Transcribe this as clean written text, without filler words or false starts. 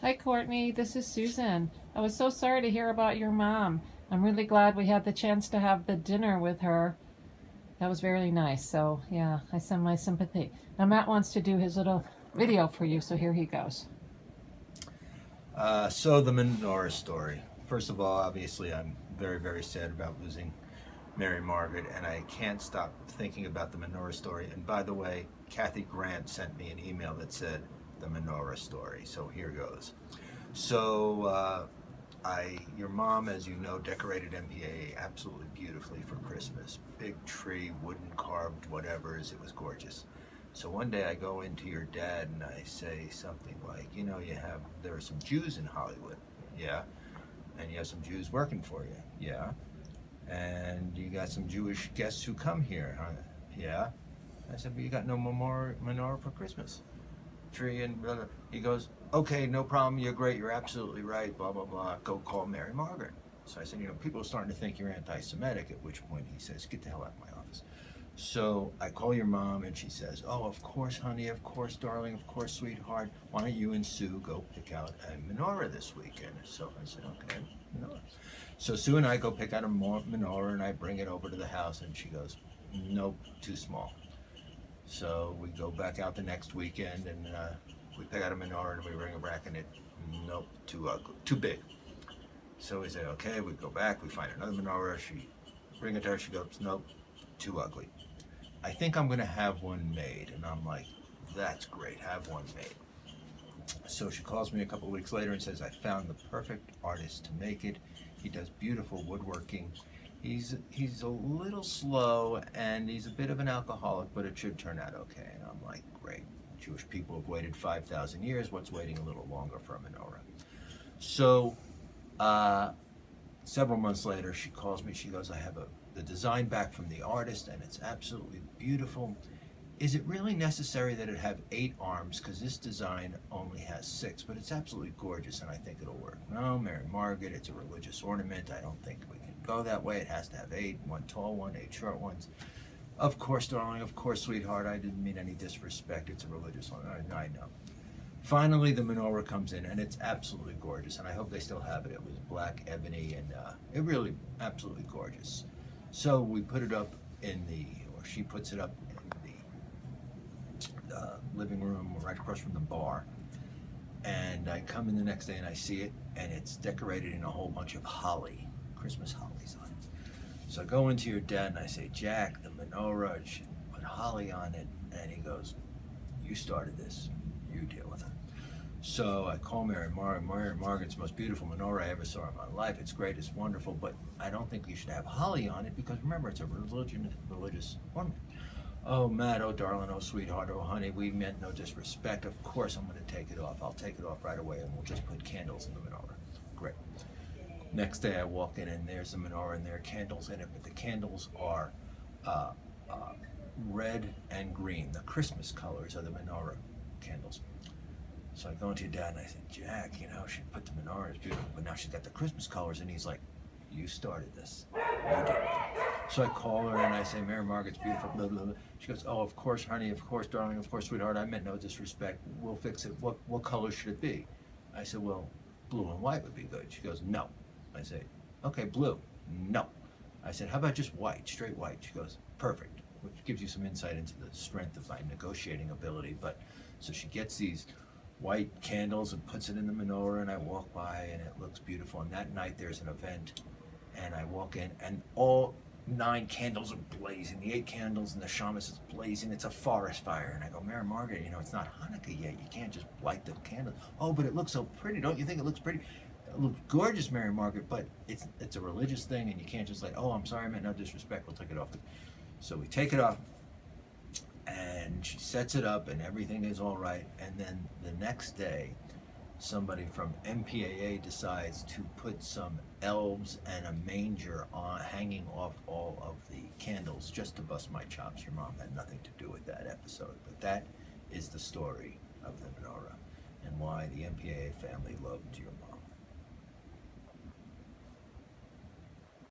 Hi, Courtney. This is Susan. I was so sorry to hear about your mom. I'm really glad we had the chance to have the dinner with her. That was very nice. So, yeah, I send my sympathy. Now, Matt wants to do his little video for you, so here he goes. So the Menorah story. First of all, obviously, I'm very sad about losing Mary Margaret, and I can't stop thinking about the Menorah story. And by the way, Kathy Grant sent me an email that said the Menorah story. So here goes. So your mom, as you know, decorated MPAA absolutely beautifully for Christmas. Big tree, wooden carved, whatever's. It was gorgeous. So one day I go into your dad and I say something like, there are some Jews in Hollywood. Yeah. And you have some Jews working for you. Yeah. And you got some Jewish guests who come here. Huh? Yeah. I said, but you got no menorah for Christmas tree and blah, blah. He goes, okay, no problem. You're great. You're absolutely right. Blah, blah, blah. Go call Mary Margaret. So I said, people are starting to think you're anti-Semitic, at which point he says, get the hell out of my office. So I call your mom and she says, oh, of course, honey, of course, darling, of course, sweetheart. Why don't you and Sue go pick out a menorah this weekend? So I said, okay, menorah. So Sue and I go pick out a menorah and I bring it over to the house and she goes, nope, too small. So we go back out the next weekend and we pick out a menorah and we bring it back and it, nope, too ugly, too big. So we say, okay, we go back, we find another menorah, she bring it to her, she goes, nope, too ugly. I think I'm gonna have one made. And I'm like, that's great, have one made. So she calls me a couple of weeks later and says, I found the perfect artist to make it. He does beautiful woodworking. He's a little slow and he's a bit of an alcoholic, but it should turn out okay. And I'm like, great. Jewish people have waited 5,000 years. What's waiting a little longer for a menorah? So several months later, she calls me. She goes, I have the design back from the artist and it's absolutely beautiful. Is it really necessary that it have 8 arms? Because this design only has 6, but it's absolutely gorgeous and I think it'll work. No, Mary Margaret, it's a religious ornament. I don't think we can go that way. It has to have 8, 1 tall one, 8 short ones. Of course, darling, of course, sweetheart, I didn't mean any disrespect. It's a religious one. I know. Finally, the menorah comes in and it's absolutely gorgeous and I hope they still have it. It was black ebony and it really absolutely gorgeous. So we put it up or she puts it up living room right across from the bar. And I come in the next day and I see it, and it's decorated in a whole bunch of holly, Christmas hollies on it. So I go into your dad and I say, Jack, the menorah should put holly on it. And he goes, you started this, you deal with it. So I call Mary Margaret. Mary Margaret's the most beautiful menorah I ever saw in my life. It's great, it's wonderful, but I don't think you should have holly on it because remember, it's a religious ornament. Oh, Matt, oh, darling, oh, sweetheart, oh, honey, we meant no disrespect. Of course I'm going to take it off. I'll take it off right away and we'll just put candles in the menorah. Great. Next day I walk in and there's the menorah and there are candles in it, but the candles are red and green, the Christmas colors of the menorah candles. So I go into your dad and I said, Jack, she put the menorah, it's beautiful, but now she's got the Christmas colors. And he's like, you started this. You did it. So I call her and I say, Mary Margaret's beautiful, blah, blah, blah. She goes, oh, of course, honey, of course, darling, of course, sweetheart, I meant no disrespect. We'll fix it. What color should it be? I said, well, blue and white would be good. She goes, no. I say, okay, blue. No. I said, how about just white, straight white? She goes, perfect, which gives you some insight into the strength of my negotiating ability. But so she gets these white candles and puts it in the menorah, and I walk by and it looks beautiful. And that night there's an event and I walk in and all 9 candles are blazing, the 8 candles and the shamus is blazing. It's a forest fire. And I go, Mary Margaret, it's not Hanukkah yet. You can't just light the candle. Oh, but it looks so pretty. Don't you think it looks pretty? It looks gorgeous, Mary Margaret, but it's a religious thing and you can't just oh, I'm sorry, I meant no disrespect. We'll take it off. So we take it off and she sets it up and everything is all right. And then the next day, somebody from MPAA decides to put some elves and a manger hanging off all of the candles just to bust my chops. Your mom had nothing to do with that episode, but that is the story of the menorah and why the MPAA family loved your mom.